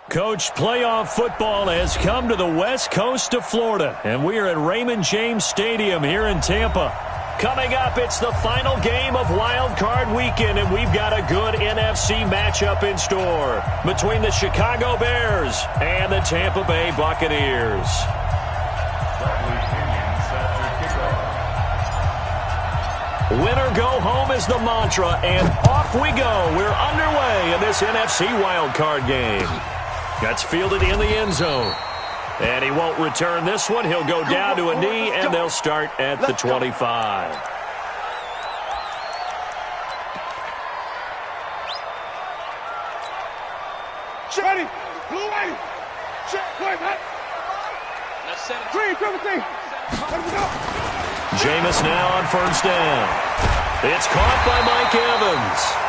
Coach, playoff football has come to the west coast of Florida, and we are at Raymond James Stadium here in Tampa. Coming up, it's the final game of Wild Card Weekend, and we've got a good NFC matchup in store between the Chicago Bears and the Tampa Bay Buccaneers. Winner go home is the mantra, and off we go. We're underway in this NFC Wild Card game. Gets fielded in the end zone. And he won't return this one. He'll go down to a knee, and they'll start at the 25. Ready. Blue away. Wait, hot. Green, everything. Let me go. Jameis now on first down. It's caught by Mike Evans.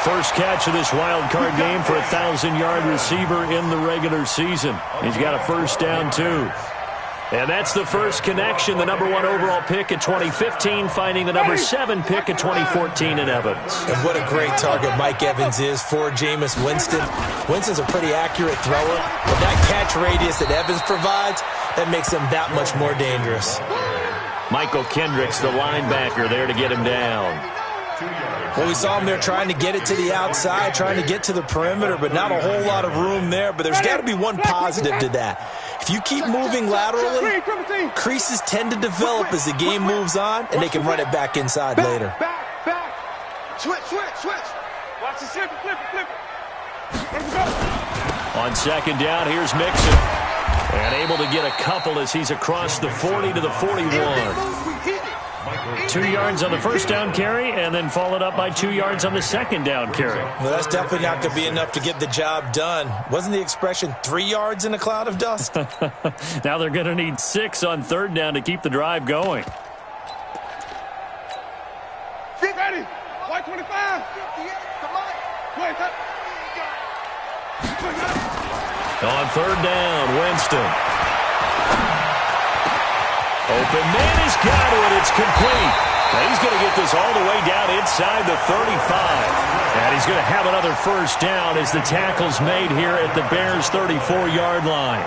First catch of this wild card game for a 1,000-yard receiver in the regular season. He's got a first down, too. And that's the first connection. The number 1 overall pick in 2015 finding the number 7 pick in 2014 in Evans. And what a great target Mike Evans is for Jameis Winston. Winston's a pretty accurate thrower, but that catch radius that Evans provides, that makes him that much more dangerous. Michael Kendricks, the linebacker, there to get him down. Well, we saw him there trying to get it to the outside, trying to get to the perimeter, but not a whole lot of room there. But there's got to be one positive to that. If you keep moving laterally, creases tend to develop as the game moves on, and they can run it back inside later. Back. Switch. Watch the slip it. Let's go. On second down, here's Mixon. And able to get a couple as he's across the 40 to the 41. 2 yards on the first down carry, and then followed up by 2 yards on the second down carry. Well, that's definitely not going to be enough to get the job done. Wasn't the expression 3 yards in a cloud of dust? Now they're going to need 6 on third down to keep the drive going. Get ready. White 25. On third down, Winston. Open man has got it. It's complete. Now he's going to get this all the way down inside the 35. And he's going to have another first down as the tackle's made here at the Bears' 34-yard line.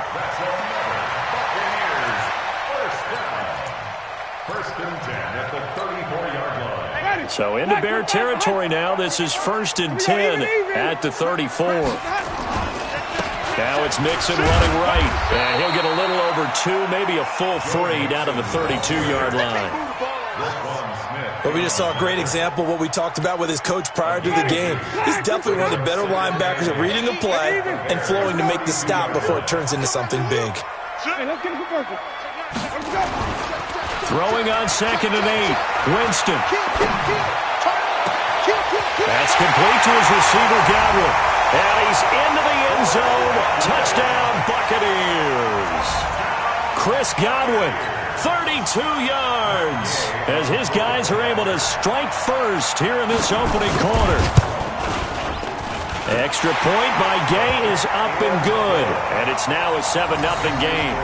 First and 10 at the 34-yard line. So into Bear territory now. This is first and 10 at the 34. Now it's Mixon running right, and he'll get a little over 2, maybe a full 3 down to the 32-yard line. But we just saw a great example of what we talked about with his coach prior to the game. He's definitely one of the better linebackers at reading a play and flowing to make the stop before it turns into something big. Throwing on second and 8, Winston. That's complete to his receiver, Godwin. And he's into the end zone. Touchdown, Buccaneers. Chris Godwin, 32 yards, as his guys are able to strike first here in this opening quarter. Extra point by Gay is up and good, and it's now a 7-0 game.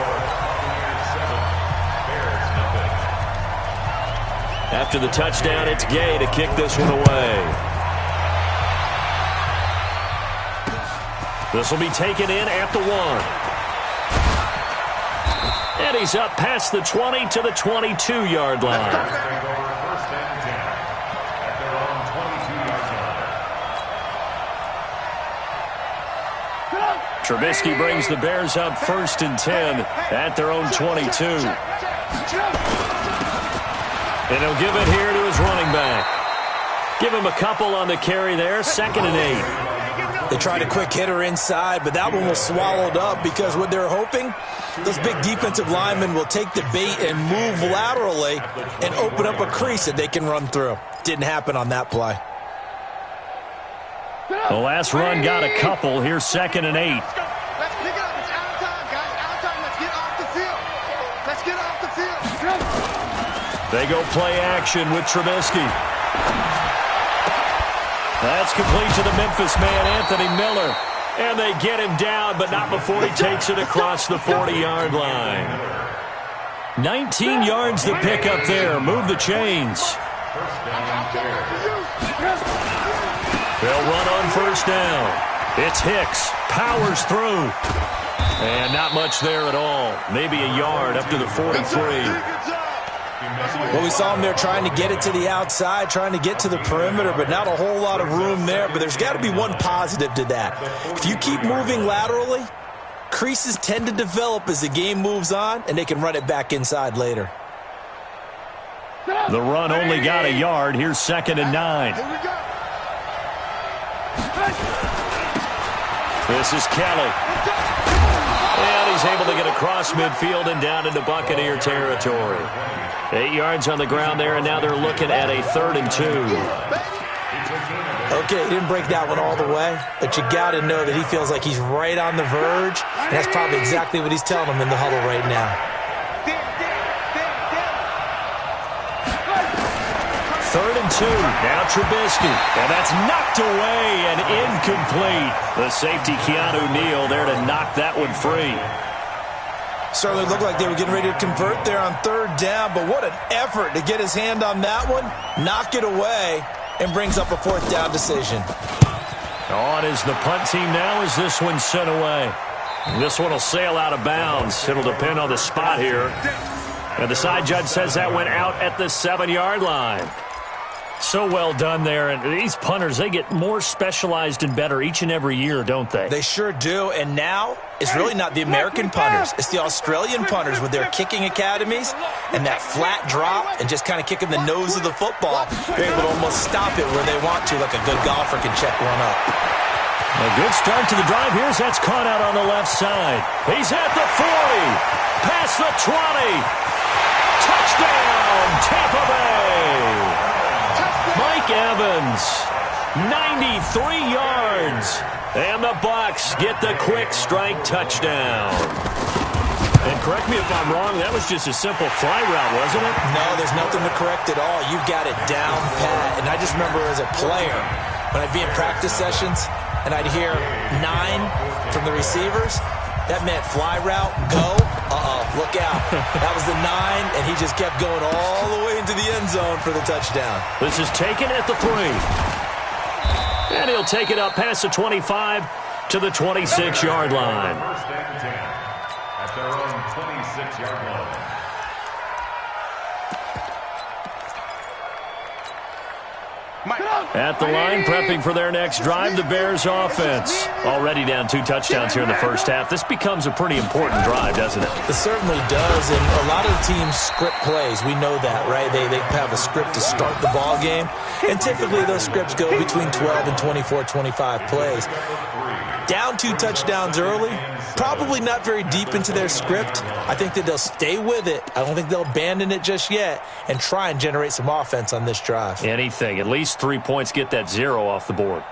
After the touchdown, it's Gay to kick this one away. This will be taken in at the 1. And he's up past the 20 to the 22-yard line. Trubisky brings the Bears up first and 10 at their own 22. And he'll give it here to his running back. Give him a couple on the carry there, second and 8. They tried a quick hitter inside, but that one was swallowed up because what they're hoping, those big defensive linemen will take the bait and move laterally and open up a crease that they can run through. Didn't happen on that play. The last run got a couple. Here's second and 8. Let's pick it up. It's out of time, guys. Out of time. Let's get off the field. Let's get off the field. They go play action with Trubisky. That's complete to the Memphis man, Anthony Miller. And they get him down, but not before he takes it across the 40-yard line. 19 yards to pick up there. Move the chains. They'll run on first down. It's Hicks. Powers through. And not much there at all. Maybe a yard up to the 43. Well, we saw him there trying to get it to the outside, trying to get to the perimeter, but not a whole lot of room there. But there's got to be one positive to that. If you keep moving laterally, creases tend to develop as the game moves on, and they can run it back inside later. The run only got a yard. Here's 2nd and 9. This is Kelly. And he's able to get across midfield and down into Buccaneer territory. 8 yards on the ground there, and now they're looking at a 3rd and 2. Okay, he didn't break that one all the way, but you got to know that he feels like he's right on the verge, and that's probably exactly what he's telling him in the huddle right now. 3rd and 2. Now Trubisky. And that's knocked away and incomplete. The safety, Keanu Neal, there to knock that one free. Certainly looked like they were getting ready to convert there on 3rd down, but what an effort to get his hand on that one, knock it away, and brings up a 4th down decision. On is the punt team now as this one's sent away. This one will sail out of bounds. It'll depend on the spot here. And the side judge says that went out at the 7-yard line. So well done there. And these punters, they get more specialized and better each and every year, don't they? They sure do. And now it's really not the American punters. It's the Australian punters with their kicking academies and that flat drop and just kind of kicking the nose of the football. They're able to almost stop it where they want to, like a good golfer can check one up. A good start to the drive. Here's that's caught out on the left side. He's at the 40. Past the 20. Touchdown, Tampa Bay. Mike Evans, 93 yards. And the Bucs get the quick strike touchdown. And correct me if I'm wrong, that was just a simple fly route, wasn't it? No, there's nothing to correct at all. You've got it down pat. And I just remember as a player, when I'd be in practice sessions and I'd hear 9 from the receivers, that meant fly route, go. Look out. That was the 9, and he just kept going all the way into the end zone for the touchdown. This is taken at the 3. And he'll take it up past the 25 to the 26-yard line. First and 10 at their own 26-yard line. At the line, prepping for their next drive, the Bears offense. Already down 2 touchdowns here in the first half. This becomes a pretty important drive, doesn't it? It certainly does, and a lot of the teams script plays. We know that, right? They have a script to start the ball game, and typically those scripts go between 12 and 24, 25 plays. Down 2 touchdowns early, probably not very deep into their script. I think that they'll stay with it. I don't think they'll abandon it just yet and try and generate some offense on this drive. Anything. At least 3 points, get that 0 off the board.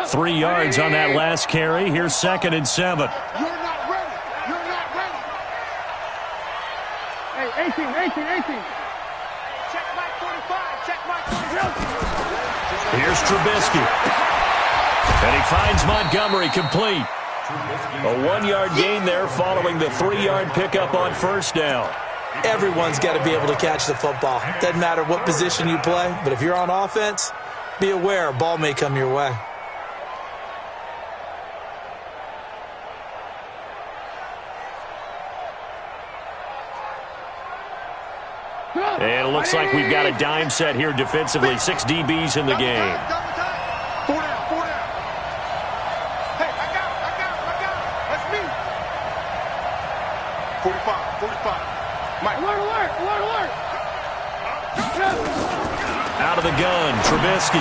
3 yards on that last carry. Here's 2nd and 7. You're not ready. You're not ready. Hey, 18. Check my 45. Check my 45. Here's Trubisky. And he finds Montgomery complete. A 1-yard gain there following the 3-yard pickup on 1st down. Everyone's got to be able to catch the football. Doesn't matter what position you play, but if you're on offense, be aware a ball may come your way. And it looks like we've got a dime set here defensively. 6 DBs in the game. 4 down. Hey, I got it. That's me. 45. Mike. Alert. Out of the gun, Trubisky.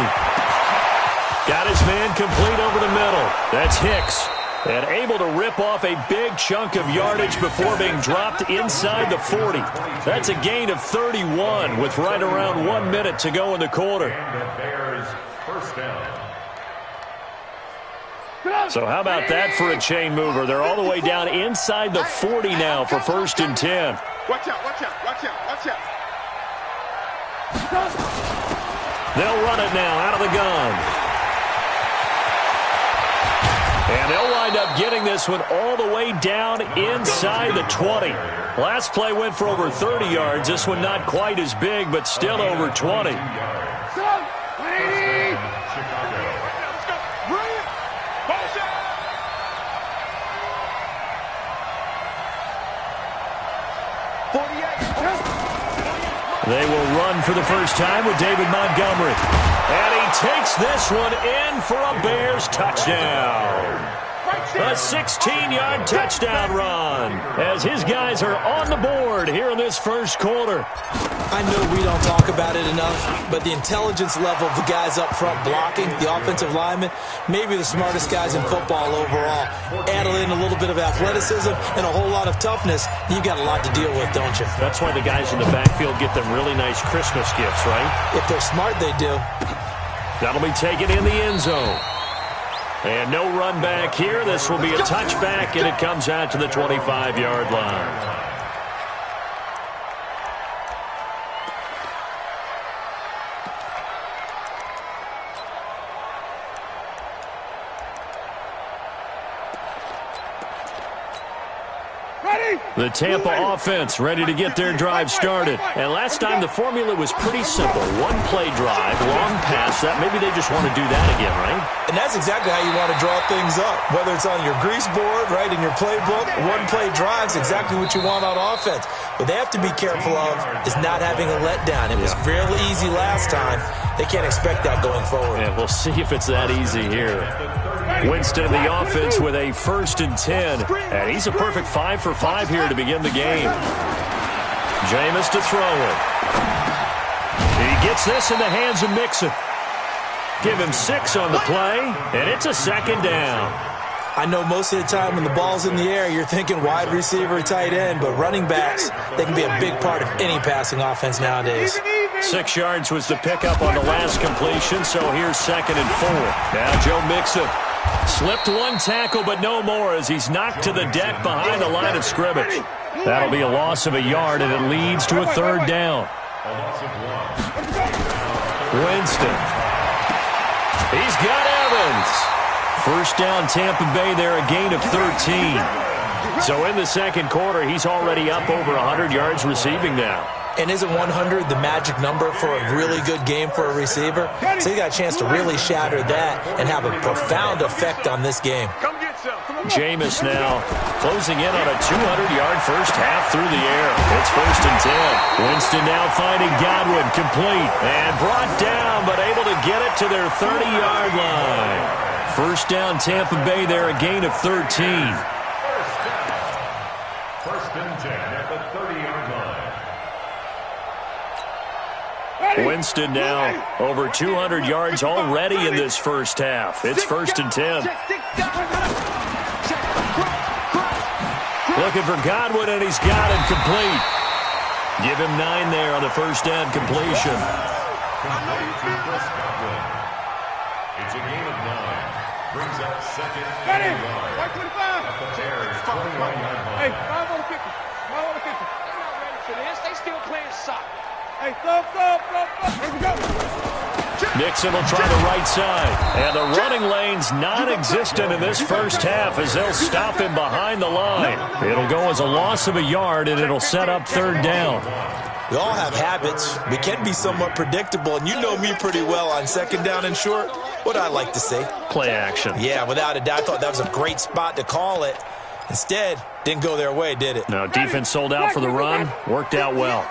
Got his man complete over the middle. That's Hicks. And able to rip off a big chunk of yardage before being dropped inside the 40. That's a gain of 31 with right around 1 minute to go in the quarter. And the Bears first down. So how about that for a chain mover? They're all the way down inside the 40 now for 1st and 10. Watch out. They'll run it now out of the gun. And they'll wind up getting this one all the way down inside the 20. Last play went for over 30 yards. This one not quite as big, but still over 20. They will run for the first time with David Montgomery. And he takes this one in for a Bears touchdown. A 16-yard touchdown run as his guys are on the board here in this first quarter. I know we don't talk about it enough, but the intelligence level of the guys up front blocking, the offensive linemen, maybe the smartest guys in football overall. Add in a little bit of athleticism and a whole lot of toughness, you've got a lot to deal with, don't you? That's why the guys in the backfield get them really nice Christmas gifts, right? If they're smart, they do. That'll be taken in the end zone. And no run back here. This will be a touchback, and it comes out to the 25-yard line. The Tampa offense ready to get their drive started. And last time the formula was pretty simple. One play drive, long pass. That maybe they just want to do that again, right? And that's exactly how you want to draw things up. Whether it's on your grease board, right, in your playbook, one play drive's exactly what you want on offense. What they have to be careful of is not having a letdown. It was fairly easy last time. They can't expect that going forward. And we'll see if it's that easy here. Winston in the offense with a 1st and 10. And he's a perfect 5 for 5 here to begin the game. Jameis to throw it. He gets this in the hands of Mixon. Give him 6 on the play, and it's a 2nd down. I know most of the time when the ball's in the air, you're thinking wide receiver, tight end, but running backs, they can be a big part of any passing offense nowadays. 6 yards was the pickup on the last completion, so here's 2nd and 4. Now Joe Mixon slipped one tackle, but no more as he's knocked to the deck behind the line of scrimmage. That'll be a loss of a yard, and it leads to a 3rd down. Winston. He's got Evans. 1st down Tampa Bay there, a gain of 13. So in the 2nd quarter, he's already up over 100 yards receiving now. And isn't 100 the magic number for a really good game for a receiver? So he got a chance to really shatter that and have a profound effect on this game. Jameis now closing in on a 200-yard first half through the air. It's 1st and 10. Winston now finding Godwin, complete and brought down, but able to get it to their 30-yard line. 1st down Tampa Bay there, a gain of 13. 1st and 10 at the 30-yard line. Winston now over 200 yards already in this first half. It's 1st and 10. Looking for Godwin, and he's got it complete. Give him 9 there on the 1st down completion. It's a gain of 9. Brings up 2nd and yard. At the Bears' 21-yard line. Hey, 5 on the kicker. 5 on the kicker. They're not ready for this. They still playing soccer. Hey, thump. Here we go. Nixon will try the right side. And the running lane's non-existent in this first half as they'll stop him behind the line. It'll go as a loss of a yard, and it'll set up 3rd down. We all have habits. We can be somewhat predictable, and you know me pretty well on 2nd down and short. What I like to say? Play action. Yeah, without a doubt. I thought that was a great spot to call it. Instead, didn't go their way, did it? No, defense sold out for the run. Worked out well.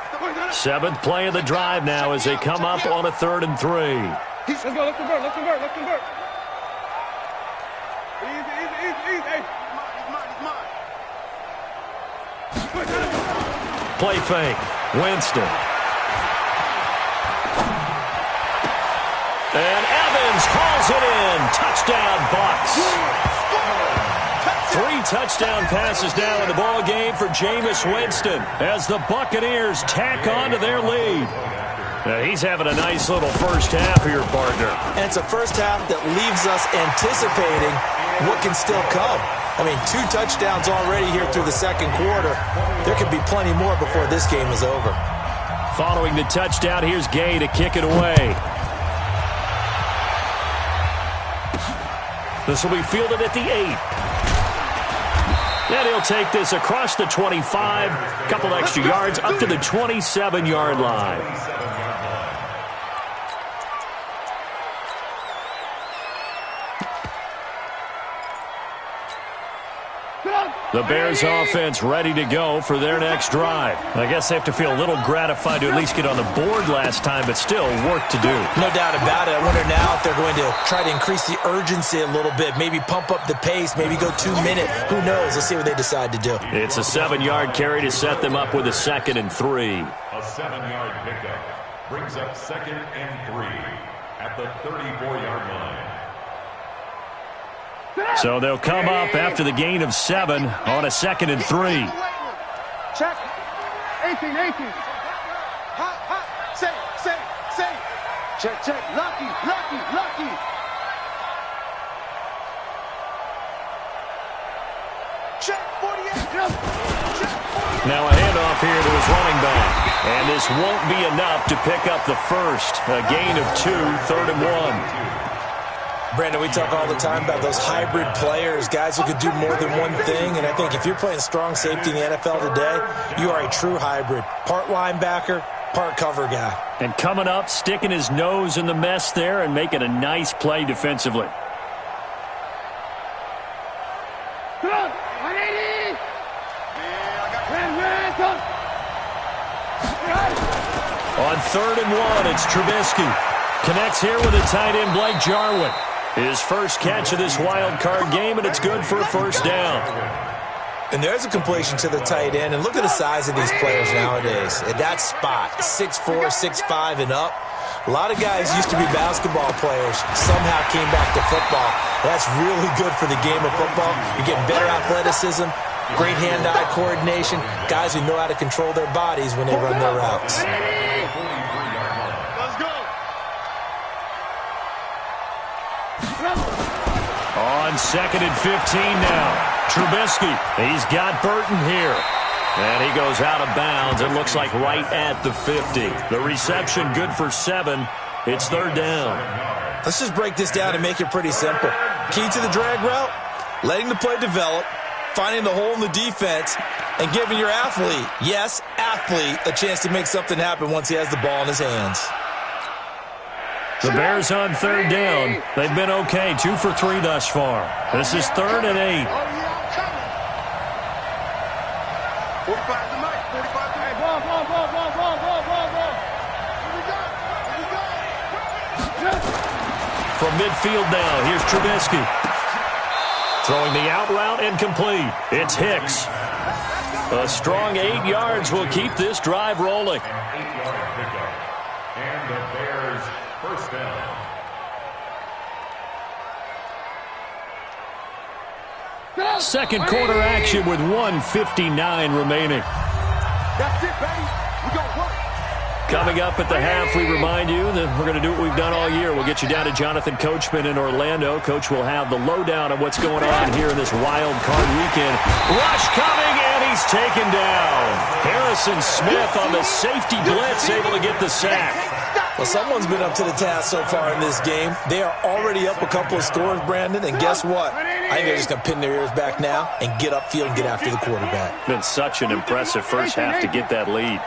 7th play of the drive now as they come up on a 3rd and 3. Let's go. Let's convert. Easy. Hey. Play fake. Winston. And Evans hauls it in. Touchdown, Bucs. 3 touchdown passes now in the ball game for Jameis Winston as the Buccaneers tack on to their lead. Now he's having a nice little first half here, partner. And it's a first half that leaves us anticipating what can still come. I mean, 2 touchdowns already here through the 2nd quarter. There could be plenty more before this game is over. Following the touchdown, here's Gay to kick it away. This will be fielded at the 8. And he'll take this across the 25, couple extra yards, up to the 27-yard line. The Bears offense ready to go for their next drive. I guess they have to feel a little gratified to at least get on the board last time, but still work to do. No doubt about it. I wonder now if they're going to try to increase the urgency a little bit, maybe pump up the pace, maybe go 2 minute. Who knows? Let's see what they decide to do. It's a 7-yard carry to set them up with a 2nd and 3. A 7-yard pickup brings up 2nd and 3 at the 34-yard line. So they'll come up after the gain of 7 on a 2nd and 3. Check. 18. Hot. Say. Check. Lucky. Check. 48. Check. 48. Now a handoff here to his running back. And this won't be enough to pick up the first. A gain of 2, 3rd and 1. Brandon, we talk all the time about those hybrid players, guys who could do more than one thing. And I think if you're playing strong safety in the NFL today, you are a true hybrid. Part linebacker, part cover guy. And coming up, sticking his nose in the mess there and making a nice play defensively. On 3rd and 1, it's Trubisky. Connects here with a tight end, Blake Jarwin. His first catch of this wild card game, and it's good for a first down. And there's a completion to the tight end. And look at the size of these players nowadays. At that spot, 6'4", 6'5", and up. A lot of guys used to be basketball players, somehow came back to football. That's really good for the game of football. You're getting better athleticism, great hand-eye coordination, guys who know how to control their bodies when they run their routes. On 2nd and 15 now. Trubisky, he's got Burton here. And he goes out of bounds. It looks like right at the 50. The reception good for 7. It's 3rd down. Let's just break this down and make it pretty simple. Key to the drag route, letting the play develop, finding the hole in the defense, and giving your athlete, yes, athlete, a chance to make something happen once he has the ball in his hands. The Bears on 3rd down. They've been okay, 2 for 3 thus far. This is 3rd and 8. 45 to Mike. 45 to Mike. Ball. From midfield now, here's Trubisky. Throwing the out route incomplete. It's Hicks. A strong 8 yards will keep this drive rolling. 8-yard pickup. And the Bears first down. Second quarter action with 1:59 remaining. That's it, baby. We gonna work. Coming up at the half, we remind you that we're going to do what we've done all year. We'll get you down to Jonathan Coachman in Orlando. Coach will have the lowdown on what's going on here in this wild card weekend. Rush coming, and he's taken down. Harrison Smith on the safety blitz, able to get the sack. Well, someone's been up to the task so far in this game. They are already up a couple of scores, Brandon, and guess what? I think they're just going to pin their ears back now and get upfield and get after the quarterback. Been such an impressive first half to get that lead.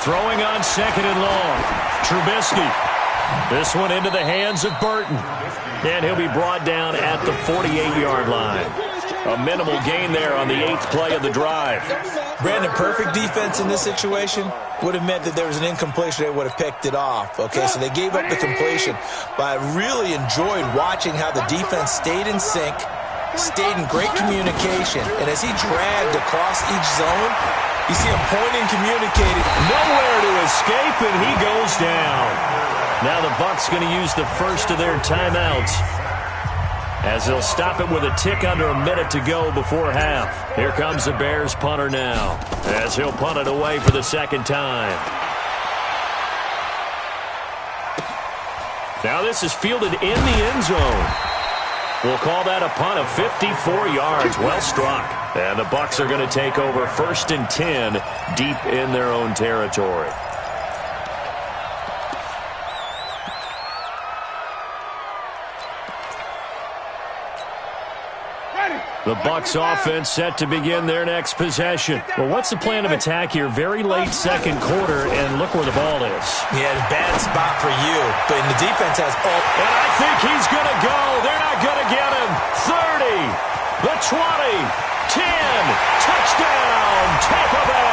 Throwing on 2nd and long. Trubisky. This one into the hands of Burton. And he'll be brought down at the 48-yard line. A minimal gain there on the 8th play of the drive. Brandon, perfect defense in this situation would have meant that there was an incompletion. They would have picked it off. Okay, so they gave up the completion. But I really enjoyed watching how the defense stayed in sync, stayed in great communication. And as he dragged across each zone, you see him pointing, communicating. Nowhere to escape, and he goes down. Now the Bucs going to use the first of their timeouts, as they'll stop it with a tick under a minute to go before half. Here comes the Bears punter now, as he'll punt it away for the 2nd time. Now this is fielded in the end zone. We'll call that a punt of 54 yards. Well struck. And the Bucs are going to take over 1st and 10 deep in their own territory. The The Bucs offense set to begin their next possession. Well, what's the plan of attack here? Very late second quarter, and look where the ball is. Yeah, bad spot for you. But the defense has... And I think he's going to go. They're not going to get him. 30, the 20, 10, touchdown, Tampa Bay.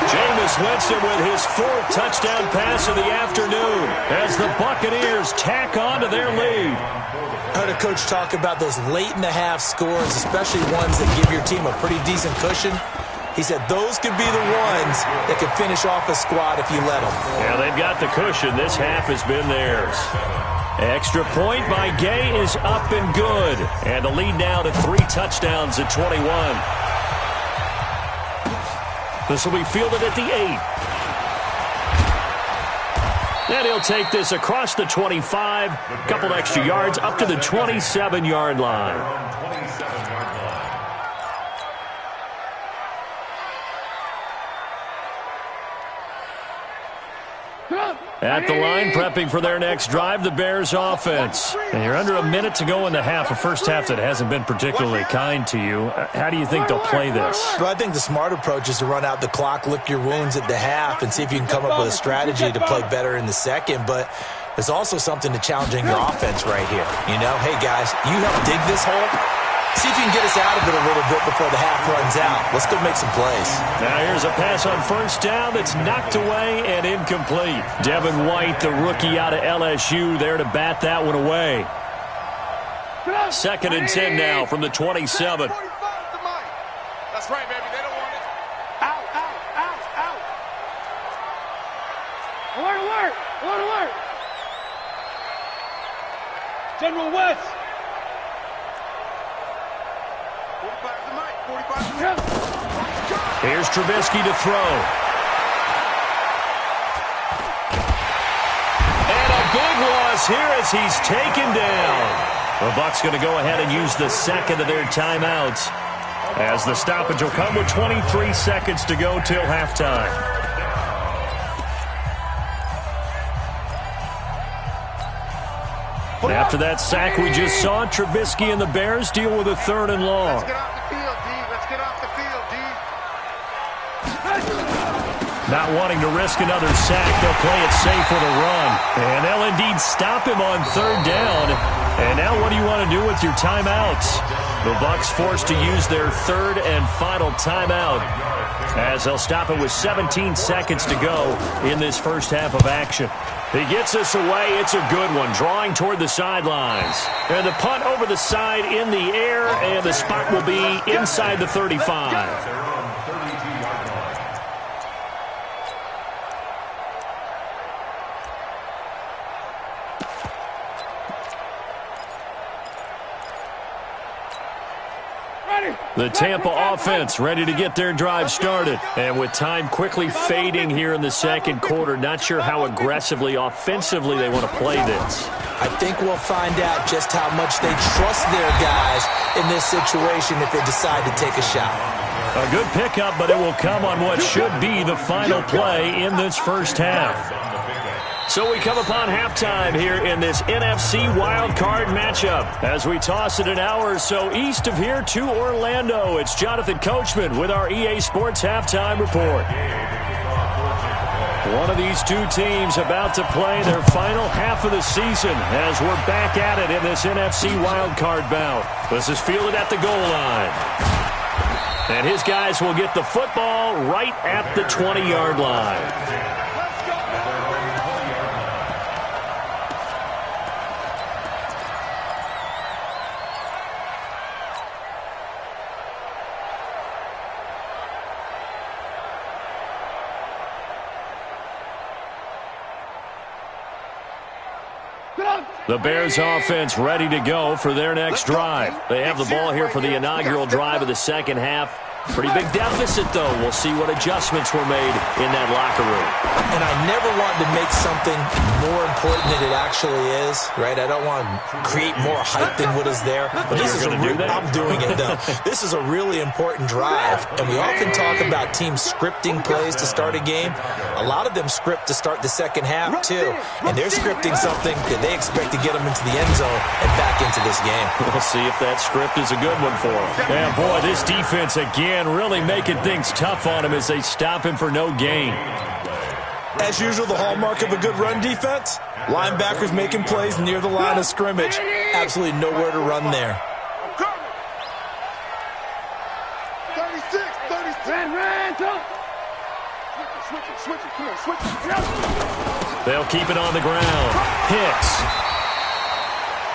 Jameis Winston with his 4th touchdown pass of the afternoon as the Buccaneers tack on to their lead. I heard a coach talk about those late-in-the-half scores, especially ones that give your team a pretty decent cushion. He said those could be the ones that could finish off a squad if you let them. Yeah, they've got the cushion. This half has been theirs. Extra point by Gay is up and good. And the lead now to 3 touchdowns at 21. This will be fielded at the 8. And he'll take this across the 25. Couple extra yards up to the 27-yard line. At the line, prepping for their next drive, the Bears offense. And you're under a minute to go in the half, a first half that hasn't been particularly kind to you. How do you think they'll play this? Well, I think the smart approach is to run out the clock, lick your wounds at the half, and see if you can come up with a strategy to play better in the second. But there's also something to challenging your offense right here. You know, hey, guys, you help dig this hole. See if you can get us out of it a little bit before the half runs out. Let's go make some plays. Now here's a pass on first down that's knocked away and incomplete. Devin White, the rookie out of LSU, there to bat that one away. 2nd and 10 now from the 27. That's right, baby. They don't want it. Out, out, out, out. Alert, alert, alert, alert. General West. 45 to Mike. 45 to him. Here's Trubisky to throw. And a big loss here as he's taken down. The Bucs going to go ahead and use the second of their timeouts, as the stoppage will come with 23 seconds to go till halftime. After that sack we just saw, Trubisky and the Bears deal with a 3rd and long. Let's get off the field, D. Let's get off the field, D. Not wanting to risk another sack, they'll play it safe with a run. And they'll indeed stop him on 3rd down. And now what do you want to do with your timeouts? The Bucs forced to use their 3rd and final timeout, as they'll stop it with 17 seconds to go in this first half of action. He gets us away. It's a good one, drawing toward the sidelines. And the punt over the side in the air, and the spot will be inside the 35. The Tampa offense ready to get their drive started. And with time quickly fading here in the second quarter, not sure how aggressively, offensively they want to play this. I think we'll find out just how much they trust their guys in this situation if they decide to take a shot. A good pickup, but it will come on what should be the final play in this first half. So we come upon halftime here in this NFC wildcard matchup as we toss it an hour or so east of here to Orlando. It's Jonathan Coachman with our EA Sports Halftime Report. One of these two teams about to play their final half of the season as we're back at it in this NFC wildcard bout. This is fielded at the goal line. And his guys will get the football right at the 20-yard line. The Bears offense ready to go for their next drive. They have the ball here for the inaugural drive of the second half. Pretty big deficit, though. We'll see what adjustments were made in that locker room. And I never want to make something more important than it actually is, right? I don't want to create more hype than what is there. But this is I'm doing it, though. This is a really important drive. And we often talk about teams scripting plays to start a game. A lot of them script to start the second half, too. And they're scripting something that they expect to get them into the end zone and back into this game. We'll see if that script is a good one for them. And, boy, this defense, again, really making things tough on him as they stop him for no gain. As usual, the hallmark of a good run defense, linebackers making plays near the line of scrimmage. Absolutely nowhere to run there. 36, 36. Ran, switch it, come on, switch it. They'll keep it on the ground. Hicks.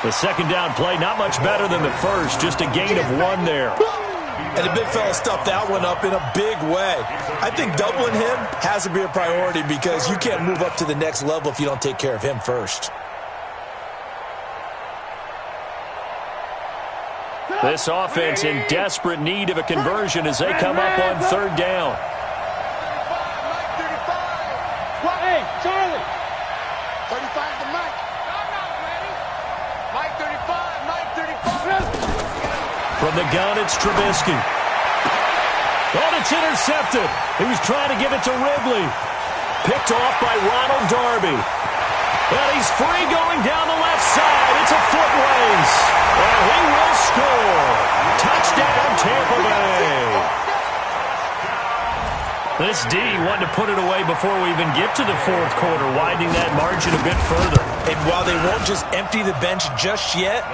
The second down play, not much better than the first, just a gain of 1 there. And the big fella stuffed that one up in a big way. I think doubling him has to be a priority because you can't move up to the next level if you don't take care of him first. This offense in desperate need of a conversion as they come up on third down. Hey, Charlie. 35 to Mike. Mike 35, Mike 35. From the gun, it's Trubisky. Oh, it's intercepted. He was trying to give it to Ridley. Picked off by Ronald Darby. And he's free going down the left side. It's a foot race. And he will score. Touchdown, Tampa Bay. This D wanted to put it away before we even get to the fourth quarter, widening that margin a bit further. And while they won't just empty the bench just yet,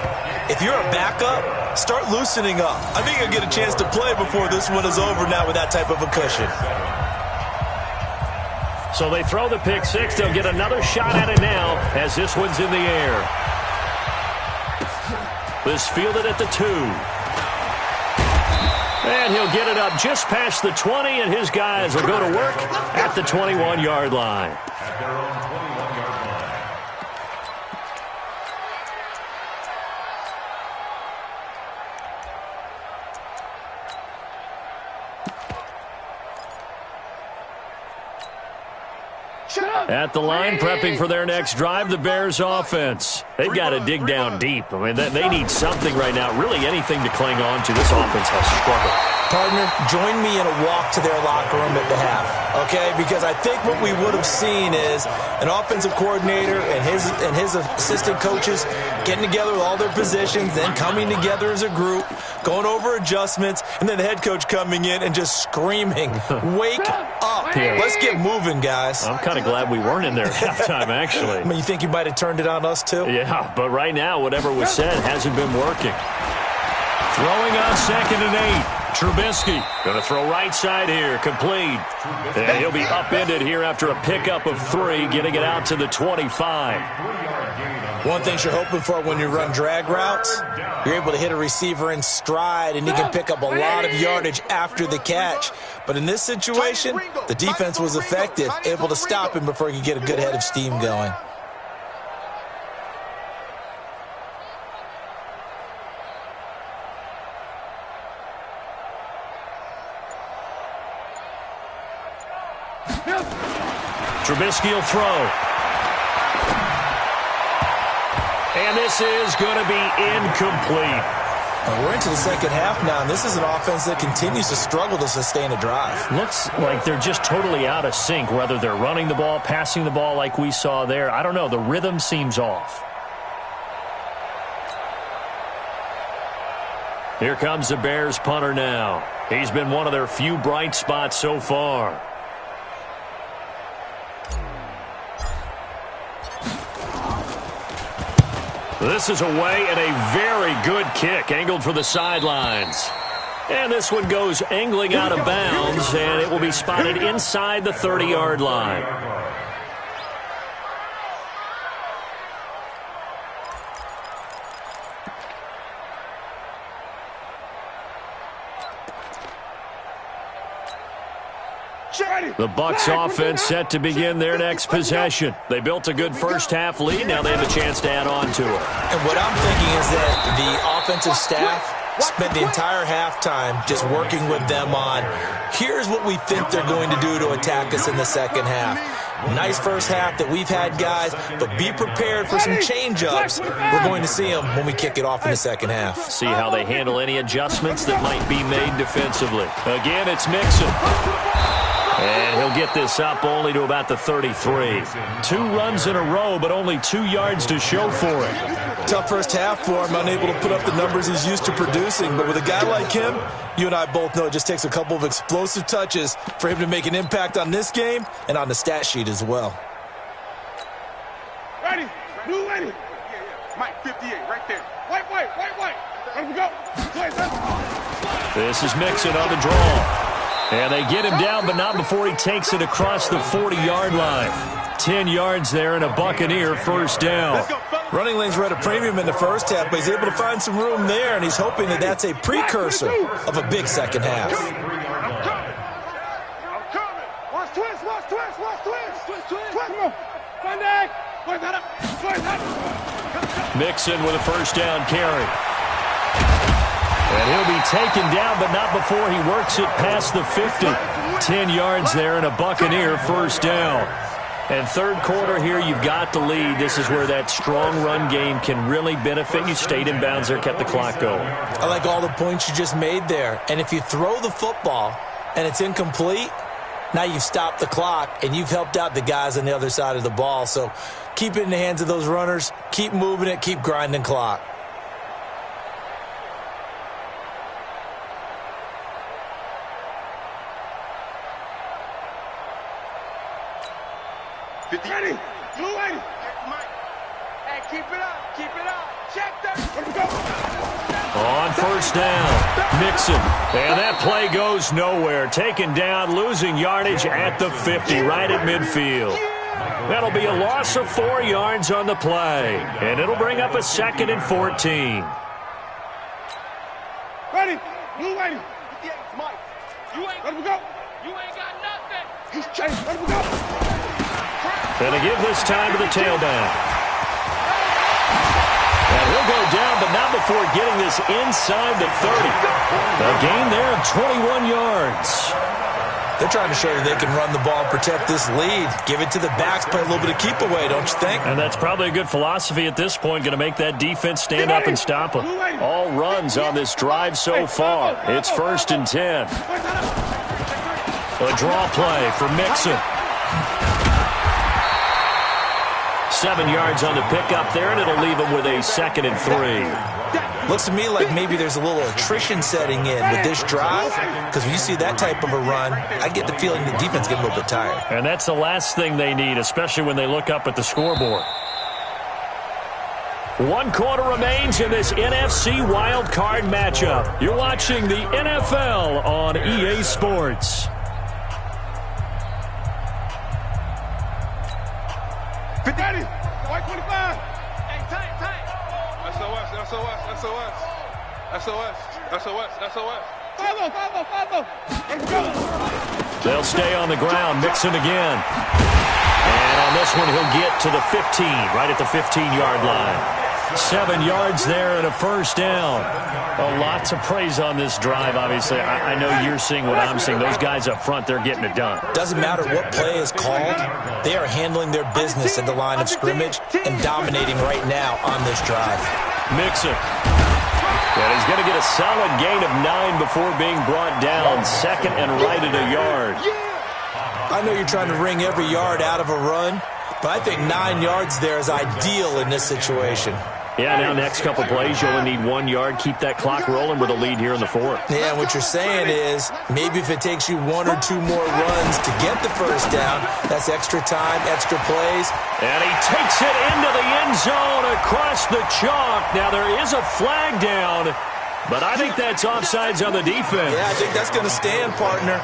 if you're a backup, start loosening up. I think you'll get a chance to play before this one is over now with that type of a cushion. So they throw the pick six. They'll get another shot at it now as this one's in the air. This fielded at the 2. And he'll get it up just past the 20, and his guys will go to work at the 21-yard line. At their own 21-yard line. At the line, prepping for their next drive, the Bears offense. They've got to dig down deep. I mean, they need something right now, really anything to cling on to. This offense has struggled. Partner, join me in a walk to their locker room at the half, okay? Because I think what we would have seen is an offensive coordinator and his assistant coaches getting together with all their positions, then coming together as a group, going over adjustments, and then the head coach coming in and just screaming, "Wake up. Yeah. Let's get moving, guys." I'm kind of glad we weren't in there at halftime, actually. I mean, you think you might have turned it on us, too? Yeah, but right now, whatever was said hasn't been working. Throwing on 2nd and 8. Trubisky going to throw right side here, complete. And he'll be upended here after a pickup of 3, getting it out to the 25. One thing you're hoping for when you run drag routes, you're able to hit a receiver in stride, and he can pick up a lot of yardage after the catch. But in this situation, the defense was effective, able to stop him before he could get a good head of steam going. Trubisky will throw. And this is going to be incomplete. We're into the second half now, and this is an offense that continues to struggle to sustain a drive. Looks like they're just totally out of sync, whether they're running the ball, passing the ball like we saw there. I don't know. The rhythm seems off. Here comes the Bears punter now. He's been one of their few bright spots so far. This is away and a very good kick, angled for the sidelines. And this one goes angling out of bounds, and it will be spotted inside the 30-yard line. The Bucs offense set to begin their next possession. They built a good first-half lead. Now they have a chance to add on to it. And what I'm thinking is that the offensive staff spent the entire halftime just working with them on, here's what we think they're going to do to attack us in the second half. Nice first half that we've had, guys, but be prepared for some change-ups. We're going to see them when we kick it off in the second half. See how they handle any adjustments that might be made defensively. Again, it's Mixon. And he'll get this up only to about the 33. 2 runs in a row, but only 2 yards to show for it. Tough first half for him, unable to put up the numbers he's used to producing. But with a guy like him, you and I both know it just takes a couple of explosive touches for him to make an impact on this game and on the stat sheet as well. Ready. Blue ready. Mike, 58, right there. White. Let him go. This is Mixon on the draw. And they get him down, but not before he takes it across the 40-yard line. 10 yards there and a Buccaneer first down. Running lanes were at a premium in the first half, but he's able to find some room there, and he's hoping that that's a precursor of a big second half. I'm coming. Watch twist. Come on. Sunday. Mixon with a first down carry. And he'll be taken down, but not before he works it past the 50. 10 yards there and a Buccaneer first down. And third quarter here, you've got the lead. This is where that strong run game can really benefit you. Stayed in bounds there, kept the clock going. I like all the points you just made there. And if you throw the football and it's incomplete, now you've stopped the clock and you've helped out the guys on the other side of the ball. So keep it in the hands of those runners. Keep moving it. Keep grinding clock. Ready. Blue ready. Hey, keep it up. Check that. Let's go. On first down, Mixon. And that play goes nowhere. Taken down, losing yardage at the 50, right at midfield. That'll be a loss of 4 yards on the play. And it'll bring up a 2nd and 14. Ready. Blue ready. Mike. Let him go. You ain't got nothing. He's chasing. Let him go. And to give this time to the tailback. And he'll go down, but not before getting this inside the 30. A gain there of 21 yards. They're trying to show you they can run the ball and protect this lead. Give it to the backs, play a little bit of keep away, don't you think? And that's probably a good philosophy at this point, going to make that defense stand up and stop them. All runs on this drive so far. It's 1st and 10. A draw play for Mixon. 7 yards on the pickup there, and it'll leave him with a 2nd and 3. Looks to me like maybe there's a little attrition setting in with this drive, because when you see that type of a run, I get the feeling the defense getting a little bit tired. And that's the last thing they need, especially when they look up at the scoreboard. 1 quarter remains in this NFC Wild Card matchup. You're watching the NFL on EA Sports. Ready. White 25. Hey, tight. SOS. 5-0. Let's go. They'll stay on the ground. Mixon again. And on this one, he'll get to the 15, right at the 15-yard line. 7 yards there and a first down. Well, lots of praise on this drive, obviously. I know you're seeing what I'm seeing. Those guys up front, they're getting it done. Doesn't matter what play is called. They are handling their business at the line of scrimmage and dominating right now on this drive. Mixon. And he's going to get a solid gain of 9 before being brought down. 2nd and right at a yard. I know you're trying to wring every yard out of a run, but I think 9 yards there is ideal in this situation. Yeah, now next couple plays, you only need 1 yard. Keep that clock rolling with a lead here in the 4th. Yeah, what you're saying is maybe if it takes you 1 or 2 more runs to get the first down, that's extra time, extra plays. And he takes it into the end zone across the chalk. Now there is a flag down, but I think that's offsides on the defense. Yeah, I think that's going to stand, partner.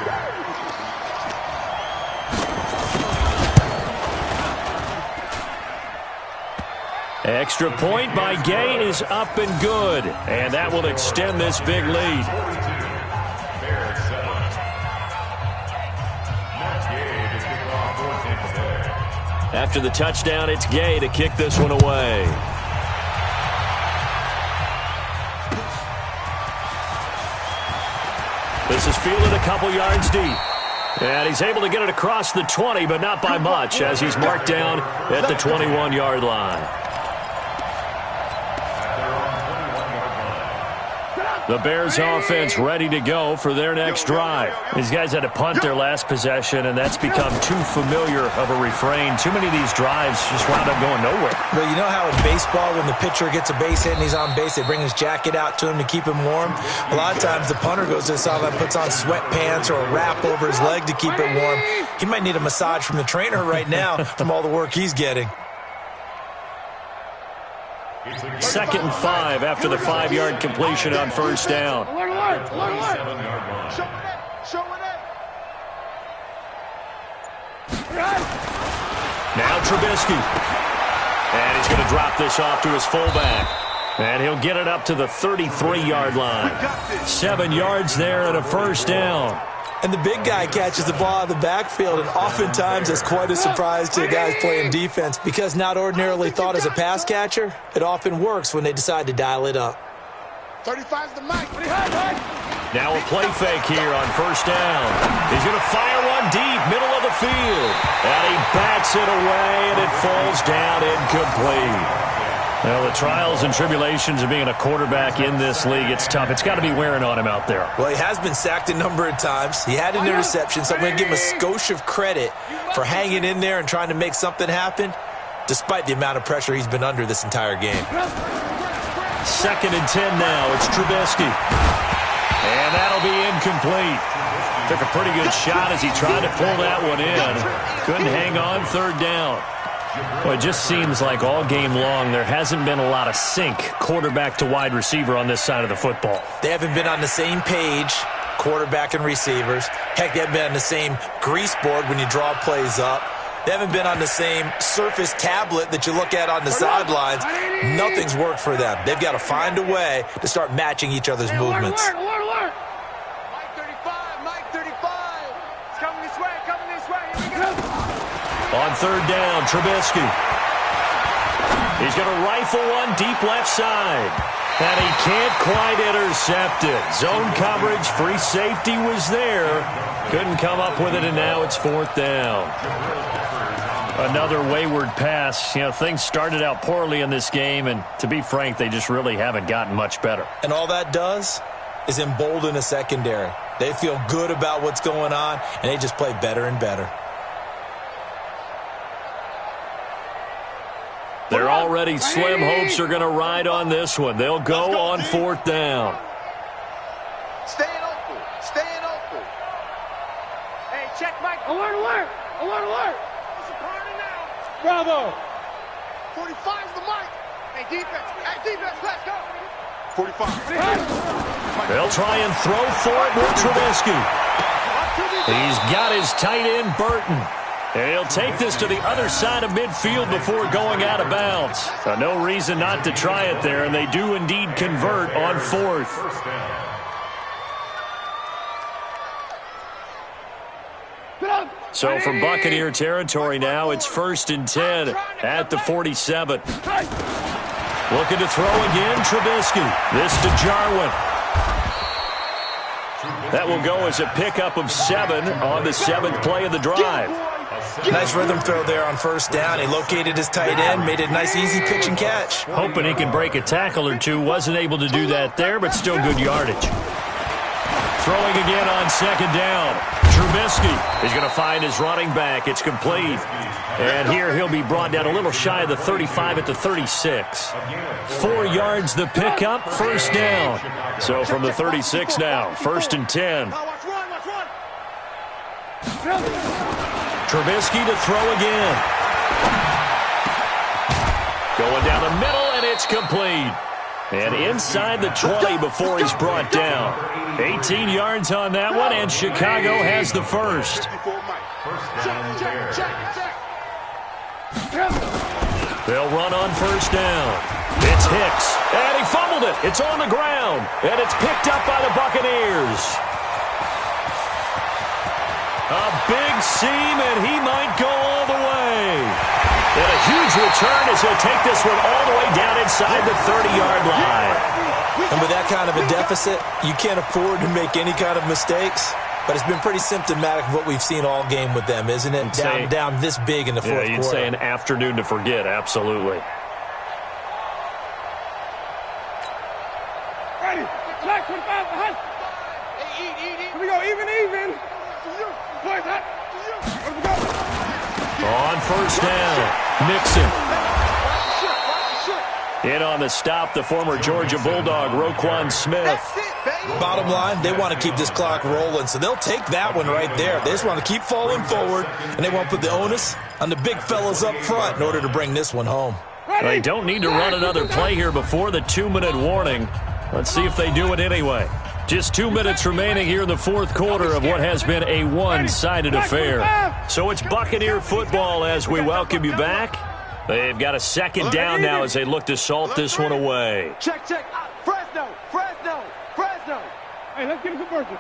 Extra point by Gay is up and good, and that will extend this big lead. After the touchdown, it's Gay to kick this one away. This is fielded a couple yards deep. And he's able to get it across the 20, but not by much, as he's marked down at the 21-yard line. The Bears offense ready to go for their next drive. These guys had to punt their last possession, and that's become too familiar of a refrain. Too many of these drives just wound up going nowhere. Well, you know how in baseball, when the pitcher gets a base hit and he's on base, they bring his jacket out to him to keep him warm? A lot of times the punter goes to the sideline, puts on sweatpants or a wrap over his leg to keep it warm. He might need a massage from the trainer right now from all the work he's getting. 2nd and 5 after the 5-yard completion on first down. Alert, alert, alert, alert. Show it. Now Trubisky. And he's going to drop this off to his fullback. And he'll get it up to the 33-yard line. 7 yards there and a first down. And the big guy catches the ball out of the backfield, and oftentimes it's quite a surprise to the guys playing defense, because not ordinarily thought as a pass catcher, it often works when they decide to dial it up. 35's the mic. Now a play fake here on first down. He's going to fire one deep, middle of the field. And he bats it away, and it falls down incomplete. Well, the trials and tribulations of being a quarterback in this league, it's tough. It's got to be wearing on him out there. Well, he has been sacked a number of times. He had an interception, so I'm going to give him a skosh of credit for hanging in there and trying to make something happen, despite the amount of pressure he's been under this entire game. 2nd and 10 now. It's Trubisky. And that'll be incomplete. Took a pretty good shot as he tried to pull that one in. Couldn't hang on 3rd down. Well, it just seems like all game long there hasn't been a lot of sync quarterback to wide receiver on this side of the football. They haven't been on the same page, quarterback and receivers. Heck, they haven't been on the same grease board when you draw plays up. They haven't been on the same surface tablet that you look at on the sidelines. Nothing's worked for them. They've got to find a way to start matching each other's movements. Alert. Mike 35. It's coming this way. Here we go. On 3rd down, Trubisky. He's going to rifle one deep left side. And he can't quite intercept it. Zone coverage, free safety was there. Couldn't come up with it, and now it's 4th down. Another wayward pass. You know, things started out poorly in this game, and to be frank, they just really haven't gotten much better. And all that does is embolden a secondary. They feel good about what's going on, and they just play better and better. They're already slim hopes are going to ride on this one. They'll go on 4th down. Staying open. Hey, check Mike. Alert. It's a party now. Bravo. 45's the mic. Hey, defense, let's go. 45. They'll try and throw for it with Trubisky. He's got his tight end, Burton. And he'll take this to the other side of midfield before going out of bounds. So no reason not to try it there, and they do indeed convert on 4th. So from Buccaneer territory now, it's 1st and 10 at the 47. Looking to throw again, Trubisky. This to Jarwin. That will go as a pickup of 7 on the 7th play of the drive. Nice rhythm throw there on 1st down. He located his tight end, made it a nice, easy pitch and catch. Hoping he can break a tackle or two. Wasn't able to do that there, but still good yardage. Throwing again on 2nd down. Trubisky is going to find his running back. It's complete. And here he'll be brought down a little shy of the 35 at the 36. 4 yards the pickup, 1st down. So from the 36 now, 1st and 10. Trubisky to throw again. Going down the middle, and it's complete. And inside the 20 before he's brought down. 18 yards on that one, and Chicago has the first. They'll run on 1st down. It's Hicks, and he fumbled it. It's on the ground, and it's picked up by the Buccaneers. A big seam, and he might go all the way. And a huge return as he'll take this one all the way down inside the 30-yard line. And with that kind of a deficit, you can't afford to make any kind of mistakes. But it's been pretty symptomatic of what we've seen all game with them, isn't it? Down this big in the fourth quarter. You'd say an afternoon to forget, absolutely. Ready. Black 25 behind. Here we go, even. On first down, Mixon. In on the stop, the former Georgia Bulldog, Roquan Smith. Bottom line, they want to keep this clock rolling, so they'll take that one right there. They just want to keep falling forward, and they want to put the onus on the big fellas up front in order to bring this one home. They don't need to run another play here before the 2-minute warning. Let's see if they do it anyway. Just 2 minutes remaining here in the fourth quarter of what has been a one-sided affair. So it's Buccaneer football as we welcome you back. They've got a second down now as they look to salt this one away. Check. Fresno. Hey, let's get a conversion.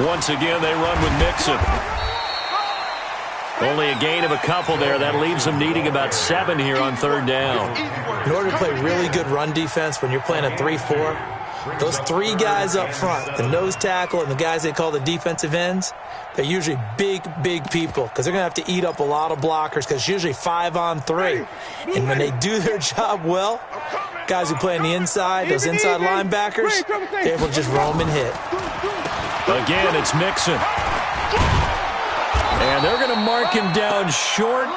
Once again, they run with Mixon. Only a gain of a couple there. That leaves them needing about 7 here on third down. In order to play really good run defense when you're playing a 3-4, those 3 guys up front, the nose tackle and the guys they call the defensive ends, they're usually big people because they're going to have to eat up a lot of blockers because it's usually 5-on-3. And when they do their job well, guys who play on the inside, those inside linebackers, they're able to just roam and hit. Again, it's Mixon. And they're going to mark him down short,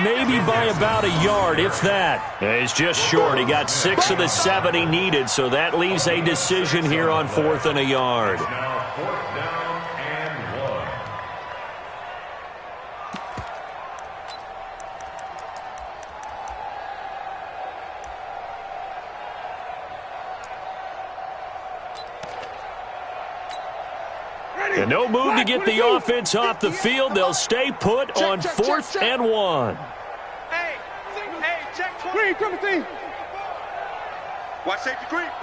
maybe by about a yard, if that. He's just short. He got 6 of the 7 he needed, so that leaves a decision here on 4th and a yard. Now 4th down and 1. And no move to get the offense off the field. They'll stay put on 4th and 1. Hey, check. Green, Timothy. Watch safety creeping.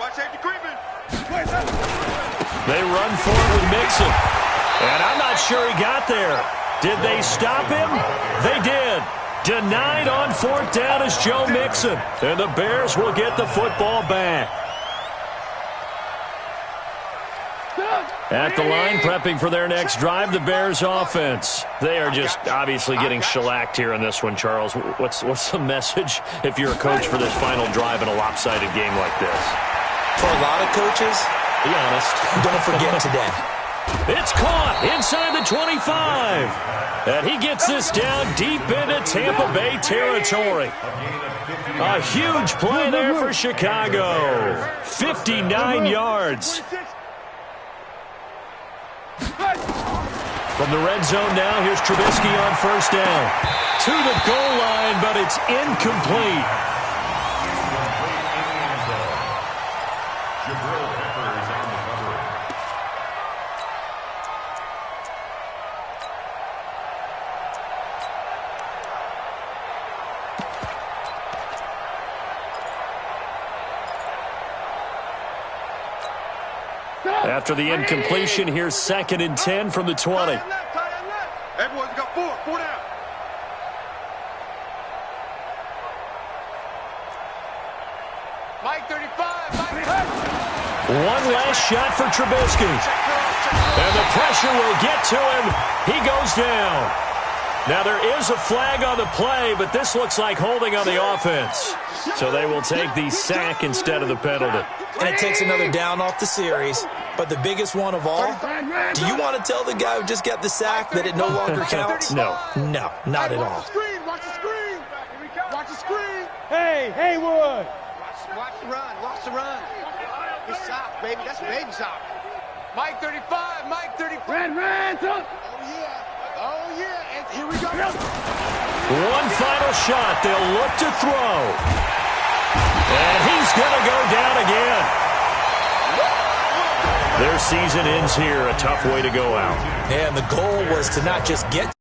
They run for it with Mixon. And I'm not sure he got there. Did they stop him? They did. Denied on 4th down is Joe Mixon. And the Bears will get the football back. At the line, prepping for their next drive, the Bears offense. They are just obviously getting shellacked here in this one, Charles. What's the message if you're a coach for this final drive in a lopsided game like this? For a lot of coaches, be honest, don't forget today. It's caught inside the 25. And he gets this down deep into Tampa Bay territory. A huge play there for Chicago. 59 yards. From the red zone now, here's Trubisky on first down. To the goal line, but it's incomplete. After the incompletion, here's 2nd and 10 from the 20. Everyone's got 4 down. Mike 35. One last shot for Trubisky. And the pressure will get to him. He goes down. Now there is a flag on the play, but this looks like holding on the offense. So they will take the sack instead of the penalty. And it takes another down off the series. But the biggest one of all, do you want to tell the guy who just got the sack that it no longer counts? No. No, not at all. Watch the screen. Hey, Haywood. Watch the run. It's soft, baby. That's baby soft. Mike 35. Ran. Oh, yeah. And here we go. One final shot. They'll look to throw. And he's going to go down again. Their season ends here. A tough way to go out. And the goal was to not just get